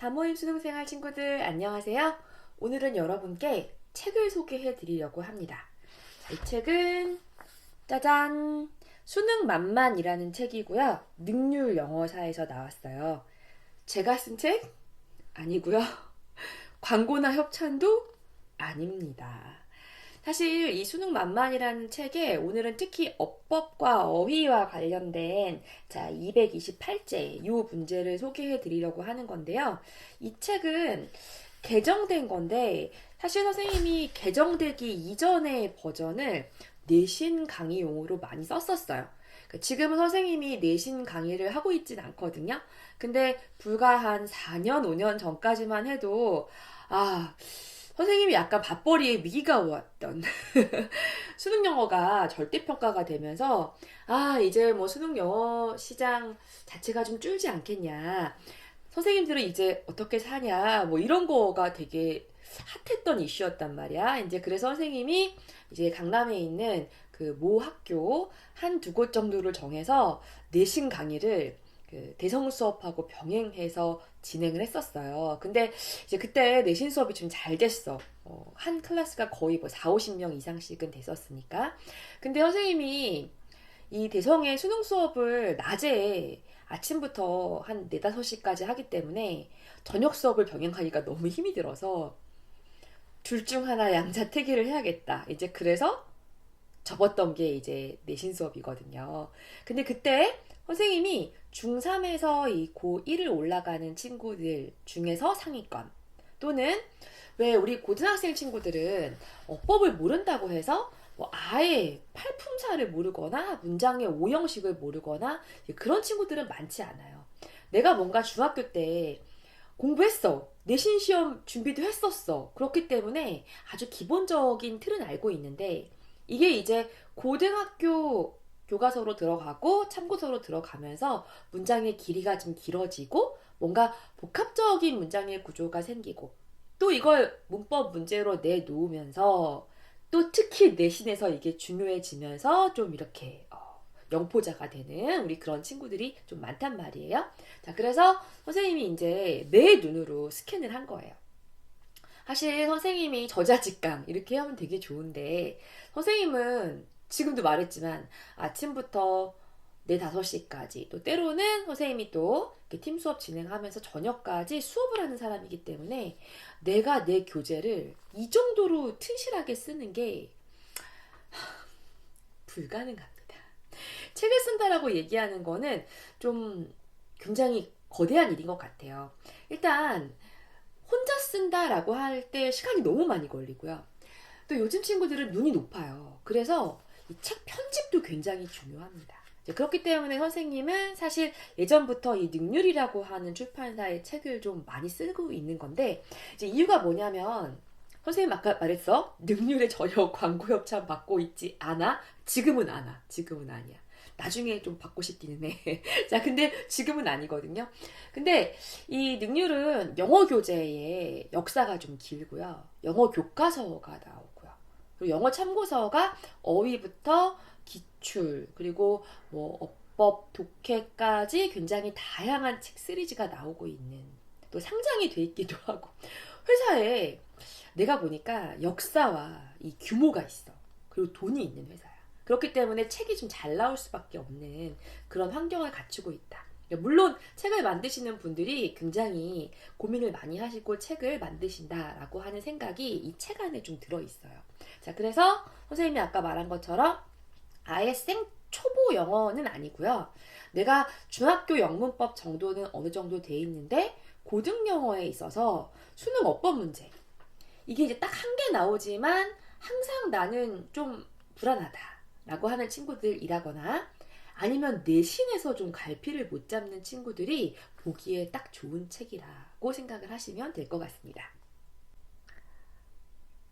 다모임 수능생활 친구들 안녕하세요. 오늘은 여러분께 책을 소개해 드리려고 합니다. 자, 이 책은 짜잔! 수능만만이라는 책이고요. 능률 영어사에서 나왔어요. 제가 쓴 책? 아니고요. 광고나 협찬도 아닙니다. 사실 이 수능만만이라는 책에 오늘은 특히 어법과 어휘와 관련된 228제 이 문제를 소개해 드리려고 하는 건데요. 이 책은 개정된 건데 사실 선생님이 개정되기 이전의 버전을 내신 강의용으로 많이 썼었어요. 지금은 선생님이 내신 강의를 하고 있진 않거든요. 근데 불과 한 4년, 5년 전까지만 해도 선생님이 약간 밥벌이에 위기가 왔던 수능 영어가 절대평가가 되면서 이제 뭐 수능 영어 시장 자체가 좀 줄지 않겠냐. 선생님들은 이제 어떻게 사냐. 뭐 이런 거가 되게 핫했던 이슈였단 말이야. 이제 그래서 선생님이 이제 강남에 있는 그 모 학교 한 두 곳 정도를 정해서 내신 강의를 그 대성 수업하고 병행해서 진행을 했었어요. 근데 이제 그때 내신 수업이 좀 잘 됐어. 한 클래스가 거의 뭐 4, 50명 이상씩은 됐었으니까. 근데 선생님이 이 대성의 수능 수업을 낮에 아침부터 한 4, 5시까지 하기 때문에 저녁 수업을 병행하기가 너무 힘이 들어서 둘 중 하나 양자택일을 해야겠다. 이제 그래서 접었던 게 이제 내신 수업이거든요. 근데 그때 선생님이 중3에서 이 고1을 올라가는 친구들 중에서 상위권 또는 왜 우리 고등학생 친구들은 어법을 모른다고 해서 뭐 아예 팔품사를 모르거나 문장의 오형식을 모르거나 그런 친구들은 많지 않아요. 내가 뭔가 중학교 때 공부했어. 내신 시험 준비도 했었어. 그렇기 때문에 아주 기본적인 틀은 알고 있는데 이게 이제 고등학교 교과서로 들어가고 참고서로 들어가면서 문장의 길이가 좀 길어지고 뭔가 복합적인 문장의 구조가 생기고 또 이걸 문법 문제로 내놓으면서 또 특히 내신에서 이게 중요해지면서 좀 이렇게 영포자가 되는 우리 그런 친구들이 좀 많단 말이에요. 자, 그래서 선생님이 이제 내 눈으로 스캔을 한 거예요. 사실 선생님이 저자직강 이렇게 하면 되게 좋은데 선생님은 지금도 말했지만 아침부터 4, 5시까지 또 때로는 선생님이 또 팀 수업 진행하면서 저녁까지 수업을 하는 사람이기 때문에 내가 내 교재를 이 정도로 튼실하게 쓰는 게 불가능합니다. 책을 쓴다라고 얘기하는 거는 좀 굉장히 거대한 일인 것 같아요. 일단 혼자 쓴다라고 할 때 시간이 너무 많이 걸리고요. 또 요즘 친구들은 눈이 높아요. 그래서 이 책 편집도 굉장히 중요합니다. 그렇기 때문에 선생님은 사실 예전부터 이 능률이라고 하는 출판사의 책을 좀 많이 쓰고 있는 건데 이제 이유가 뭐냐면 선생님 아까 말했어. 능률에 전혀 광고 협찬 받고 있지 않아? 지금은 않아. 지금은 아니야. 나중에 좀 받고 싶기는 해. 자, 근데 지금은 아니거든요. 근데 이 능률은 영어 교재의 역사가 좀 길고요. 영어 교과서가 나오고요. 그리고 영어 참고서가 어휘부터 기출, 그리고 뭐 어법, 독해까지 굉장히 다양한 책 시리즈가 나오고 있는 또 상장이 돼 있기도 하고 회사에 내가 보니까 역사와 이 규모가 있어. 그리고 돈이 있는 회사야. 그렇기 때문에 책이 좀 잘 나올 수밖에 없는 그런 환경을 갖추고 있다. 물론 책을 만드시는 분들이 굉장히 고민을 많이 하시고 책을 만드신다라고 하는 생각이 이 책 안에 좀 들어있어요. 자, 그래서 선생님이 아까 말한 것처럼 아예 초보 영어는 아니고요. 내가 중학교 영문법 정도는 어느 정도 돼 있는데 고등 영어에 있어서 수능 어법 문제 이게 이제 딱 한 개 나오지만 항상 나는 좀 불안하다 라고 하는 친구들이라거나 아니면 내신에서 좀 갈피를 못 잡는 친구들이 보기에 딱 좋은 책이라고 생각을 하시면 될 것 같습니다.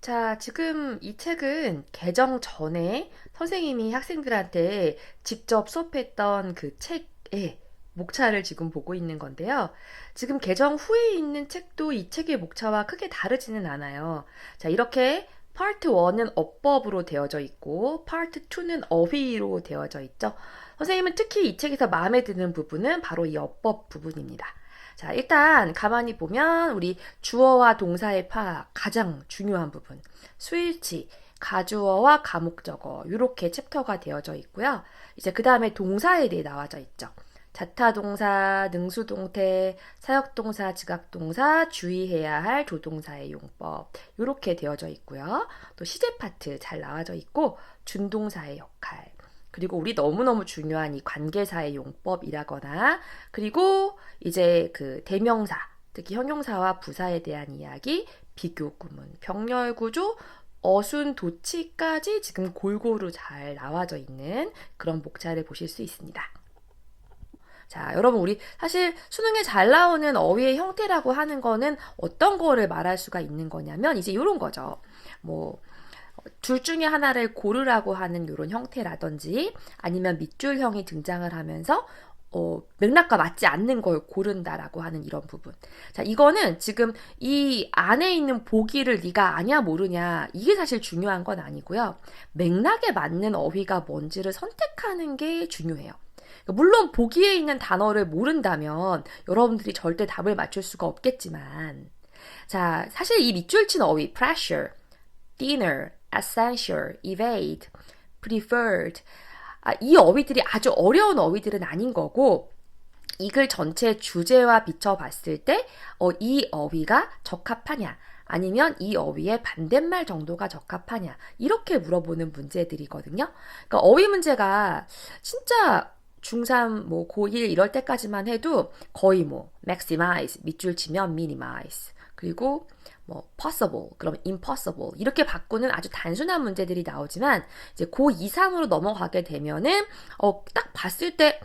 자, 지금 이 책은 개정 전에 선생님이 학생들한테 직접 수업했던 그 책의 목차를 지금 보고 있는 건데요. 지금 개정 후에 있는 책도 이 책의 목차와 크게 다르지는 않아요. 자, 이렇게 파트 1은 어법으로 되어져 있고 파트 2는 어휘로 되어져 있죠. 선생님은 특히 이 책에서 마음에 드는 부분은 바로 이 어법 부분입니다. 자, 일단 가만히 보면 우리 주어와 동사의 파악 가장 중요한 부분. 수일치, 가주어와 가목적어 이렇게 챕터가 되어져 있고요. 이제 그 다음에 동사에 대해 나와져 있죠. 자타동사, 능수동태, 사역동사, 지각동사, 주의해야 할 조동사의 용법 이렇게 되어져 있고요. 또 시제 파트 잘 나와져 있고 준동사의 역할 그리고 우리 너무너무 중요한 이 관계사의 용법이라거나 그리고 이제 그 대명사 특히 형용사와 부사에 대한 이야기 비교 구문, 병렬 구조 어순 도치까지 지금 골고루 잘 나와져 있는 그런 목차를 보실 수 있습니다. 자, 여러분 우리 사실 수능에 잘 나오는 어휘의 형태라고 하는 거는 어떤 거를 말할 수가 있는 거냐면 이제 이런 거죠. 뭐 둘 중에 하나를 고르라고 하는 이런 형태라든지 아니면 밑줄형이 등장을 하면서 맥락과 맞지 않는 걸 고른다라고 하는 이런 부분. 자, 이거는 지금 이 안에 있는 보기를 네가 아냐 모르냐 이게 사실 중요한 건 아니고요. 맥락에 맞는 어휘가 뭔지를 선택하는 게 중요해요. 물론 보기에 있는 단어를 모른다면 여러분들이 절대 답을 맞출 수가 없겠지만 자, 사실 이 밑줄 친 어휘 pressure, thinner, essential, evade, preferred 이 어휘들이 아주 어려운 어휘들은 아닌 거고 이 글 전체 주제와 비춰봤을 때 이 어휘가 적합하냐 아니면 이 어휘의 반대말 정도가 적합하냐 이렇게 물어보는 문제들이거든요. 그러니까 어휘 문제가 진짜 중3, 뭐 고1 이럴 때까지만 해도 거의 뭐 maximize, 밑줄 치면 minimize 그리고 뭐 possible, 그럼 impossible 이렇게 바꾸는 아주 단순한 문제들이 나오지만 이제 고 이상으로 넘어가게 되면은 딱 봤을 때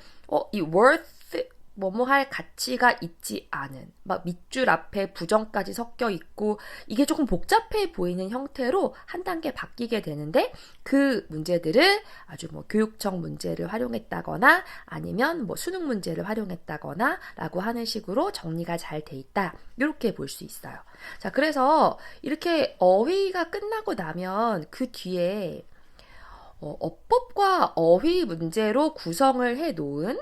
이 worth 뭐뭐 할 가치가 있지 않은 막 밑줄 앞에 부정까지 섞여 있고 이게 조금 복잡해 보이는 형태로 한 단계 바뀌게 되는데 그 문제들을 아주 뭐 교육청 문제를 활용했다거나 아니면 뭐 수능 문제를 활용했다거나 라고 하는 식으로 정리가 잘 돼 있다 이렇게 볼 수 있어요. 자, 그래서 이렇게 어휘가 끝나고 나면 그 뒤에 어법과 어휘 문제로 구성을 해 놓은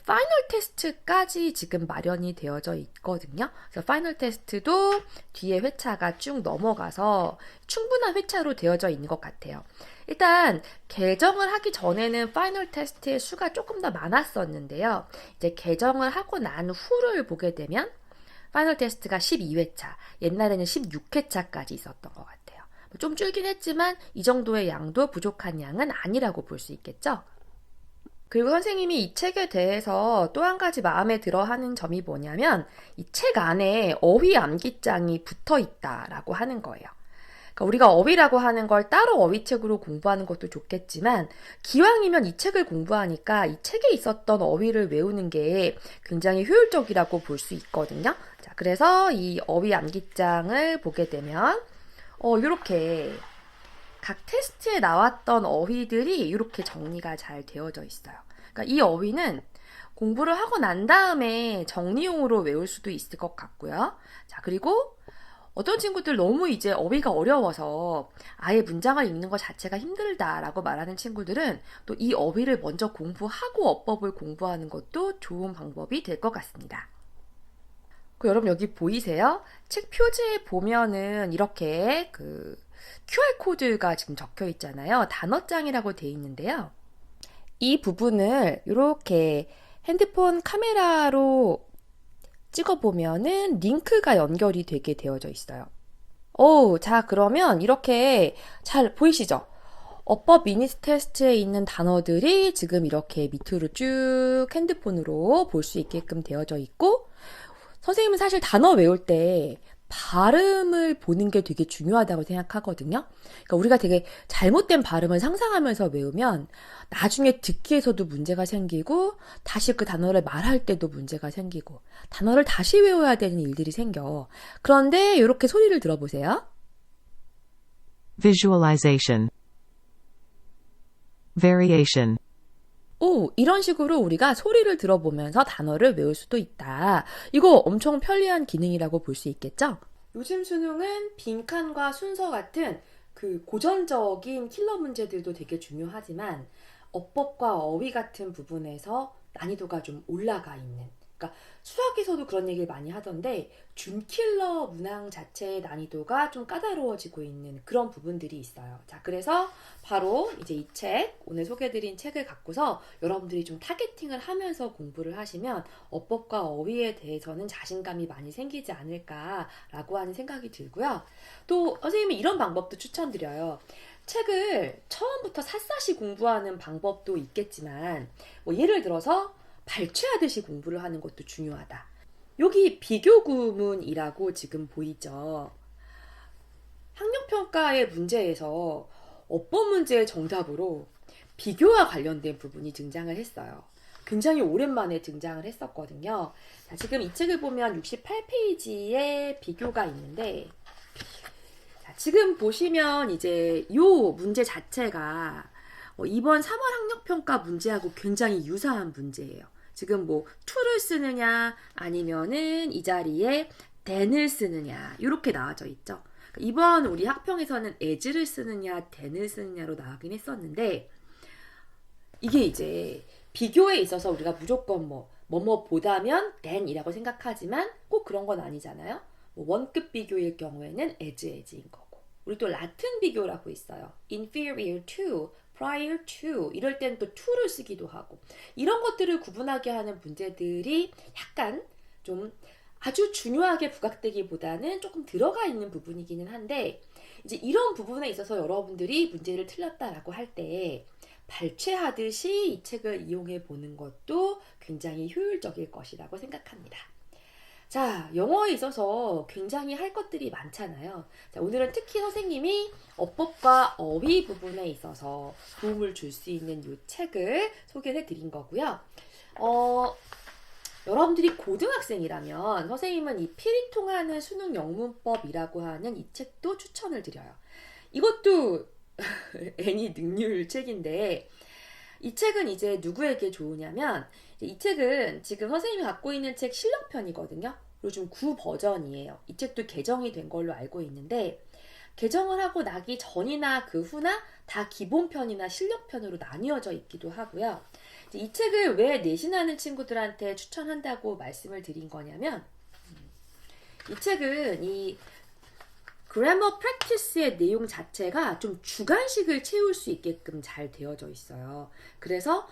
파이널 테스트까지 지금 마련이 되어져 있거든요. 그래서 파이널 테스트도 뒤에 회차가 쭉 넘어가서 충분한 회차로 되어져 있는 것 같아요. 일단 개정을 하기 전에는 파이널 테스트의 수가 조금 더 많았었는데요. 이제 개정을 하고 난 후를 보게 되면 파이널 테스트가 12회차, 옛날에는 16회차까지 있었던 것 같아요. 좀 줄긴 했지만 이 정도의 양도 부족한 양은 아니라고 볼 수 있겠죠. 그리고 선생님이 이 책에 대해서 또 한 가지 마음에 들어 하는 점이 뭐냐면 이 책 안에 어휘 암기장이 붙어 있다라고 하는 거예요. 그러니까 우리가 어휘라고 하는 걸 따로 어휘책으로 공부하는 것도 좋겠지만 기왕이면 이 책을 공부하니까 이 책에 있었던 어휘를 외우는 게 굉장히 효율적이라고 볼 수 있거든요. 자, 그래서 이 어휘 암기장을 보게 되면 이렇게 각 테스트에 나왔던 어휘들이 이렇게 정리가 잘 되어져 있어요. 그러니까 이 어휘는 공부를 하고 난 다음에 정리용으로 외울 수도 있을 것 같고요. 자, 그리고 어떤 친구들 너무 이제 어휘가 어려워서 아예 문장을 읽는 것 자체가 힘들다라고 말하는 친구들은 또 이 어휘를 먼저 공부하고 어법을 공부하는 것도 좋은 방법이 될 것 같습니다. 여러분 여기 보이세요? 책 표지에 보면은 이렇게 QR코드가 지금 적혀 있잖아요. 단어장이라고 되어 있는데요. 이 부분을 이렇게 핸드폰 카메라로 찍어보면은 링크가 연결이 되게 되어져 있어요. 자, 그러면 이렇게 잘 보이시죠? 어법 미니 테스트에 있는 단어들이 지금 이렇게 밑으로 쭉 핸드폰으로 볼 수 있게끔 되어져 있고, 선생님은 사실 단어 외울 때 발음을 보는 게 되게 중요하다고 생각하거든요. 그러니까 우리가 되게 잘못된 발음을 상상하면서 외우면 나중에 듣기에서도 문제가 생기고 다시 그 단어를 말할 때도 문제가 생기고 단어를 다시 외워야 되는 일들이 생겨. 그런데 이렇게 소리를 들어보세요. Visualization. Variation. 이런 식으로 우리가 소리를 들어보면서 단어를 외울 수도 있다. 이거 엄청 편리한 기능이라고 볼 수 있겠죠? 요즘 수능은 빈칸과 순서 같은 그 고전적인 킬러 문제들도 되게 중요하지만 어법과 어휘 같은 부분에서 난이도가 좀 올라가 있는 그러니까 수학에서도 그런 얘기를 많이 하던데 준킬러 문항 자체의 난이도가 좀 까다로워지고 있는 그런 부분들이 있어요. 자, 그래서 바로 이제 이 책, 오늘 소개해드린 책을 갖고서 여러분들이 좀 타겟팅을 하면서 공부를 하시면 어법과 어휘에 대해서는 자신감이 많이 생기지 않을까라고 하는 생각이 들고요. 또 선생님이 이런 방법도 추천드려요. 책을 처음부터 샅샅이 공부하는 방법도 있겠지만 뭐 예를 들어서 발췌하듯이 공부를 하는 것도 중요하다. 여기 비교 구문이라고 지금 보이죠? 학력평가의 문제에서 어법 문제의 정답으로 비교와 관련된 부분이 등장을 했어요. 굉장히 오랜만에 등장을 했었거든요. 자, 지금 이 책을 보면 68페이지에 비교가 있는데 자, 지금 보시면 이제 이 문제 자체가 이번 3월 학력평가 문제하고 굉장히 유사한 문제예요. 지금 뭐 to를 쓰느냐 아니면은 이 자리에 than을 쓰느냐 이렇게 나와져 있죠. 이번 우리 학평에서는 as를 쓰느냐 than을 쓰느냐로 나오긴 했었는데 이게 이제 비교에 있어서 우리가 무조건 뭐뭐보다면 than이라고 생각하지만 꼭 그런 건 아니잖아요. 뭐 원급 비교일 경우에는 as인 거고 우리 또 라튼 비교라고 있어요. inferior to, prior to 이럴 땐 또 to를 쓰기도 하고 이런 것들을 구분하게 하는 문제들이 약간 좀 아주 중요하게 부각되기보다는 조금 들어가 있는 부분이기는 한데 이제 이런 부분에 있어서 여러분들이 문제를 틀렸다라고 할 때 발췌하듯이 이 책을 이용해 보는 것도 굉장히 효율적일 것이라고 생각합니다. 자, 영어에 있어서 굉장히 할 것들이 많잖아요. 자, 오늘은 특히 선생님이 어법과 어휘 부분에 있어서 도움을 줄 수 있는 이 책을 소개해 드린 거고요. 여러분들이 고등학생이라면 선생님은 이 필히 통하는 수능 영문법이라고 하는 이 책도 추천을 드려요. 이것도 애니 능률 책인데 이 책은 이제 누구에게 좋으냐면 이 책은 지금 선생님이 갖고 있는 책 실력편이거든요. 요즘 9 버전이에요. 이 책도 개정이 된 걸로 알고 있는데 개정을 하고 나기 전이나 그 후나 다 기본편이나 실력편으로 나뉘어져 있기도 하고요. 이 책을 왜 내신하는 친구들한테 추천한다고 말씀을 드린 거냐면 이 책은 이 그래머 프랙티스의 내용 자체가 좀 주관식을 채울 수 있게끔 잘 되어져 있어요. 그래서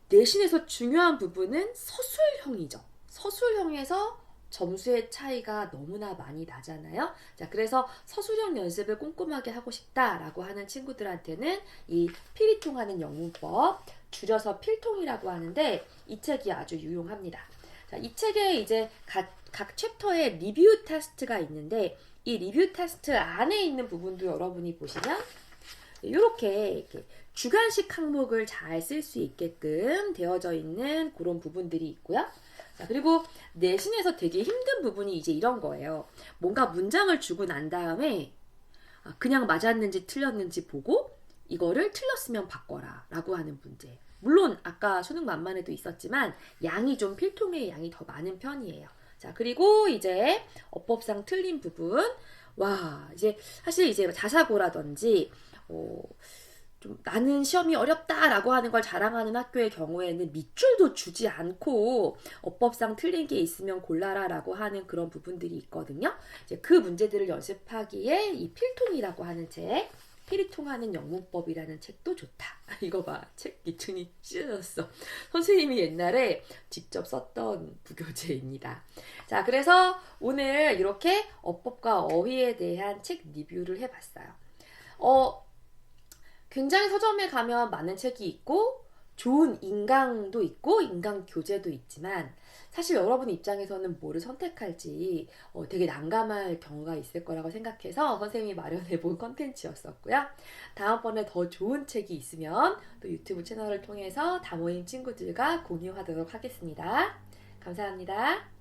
내신에서 중요한 부분은 서술형이죠. 서술형에서 점수의 차이가 너무나 많이 나잖아요. 자, 그래서 서술형 연습을 꼼꼼하게 하고 싶다라고 하는 친구들한테는 이 필히 통하는 영문법, 줄여서 필통이라고 하는데 이 책이 아주 유용합니다. 자, 이 책에 이제 각 챕터에 리뷰 테스트가 있는데 이 리뷰 테스트 안에 있는 부분도 여러분이 보시면 이렇게 주관식 항목을 잘 쓸 수 있게끔 되어져 있는 그런 부분들이 있고요. 자, 그리고 내신에서 되게 힘든 부분이 이제 이런 거예요. 뭔가 문장을 주고 난 다음에 그냥 맞았는지 틀렸는지 보고 이거를 틀렸으면 바꿔라 라고 하는 문제. 물론 아까 수능 만만에도 있었지만 양이 좀 필통의 양이 더 많은 편이에요. 자, 그리고 이제 어법상 틀린 부분. 와, 이제 사실 이제 자사고라든지 좀 나는 시험이 어렵다라고 하는 걸 자랑하는 학교의 경우에는 밑줄도 주지 않고 어법상 틀린 게 있으면 골라라라고 하는 그런 부분들이 있거든요. 이제 그 문제들을 연습하기에 이 필통이라고 하는 책, 필히 통하는 영문법이라는 책도 좋다. 이거 봐, 책 밑줄이 찢어졌어. 선생님이 옛날에 직접 썼던 부교재입니다. 자, 그래서 오늘 이렇게 어법과 어휘에 대한 책 리뷰를 해봤어요. 굉장히 서점에 가면 많은 책이 있고 좋은 인강도 있고 인강 교재도 있지만 사실 여러분 입장에서는 뭐를 선택할지 되게 난감할 경우가 있을 거라고 생각해서 선생님이 마련해 본 컨텐츠였었고요. 다음번에 더 좋은 책이 있으면 또 유튜브 채널을 통해서 다모임 친구들과 공유하도록 하겠습니다. 감사합니다.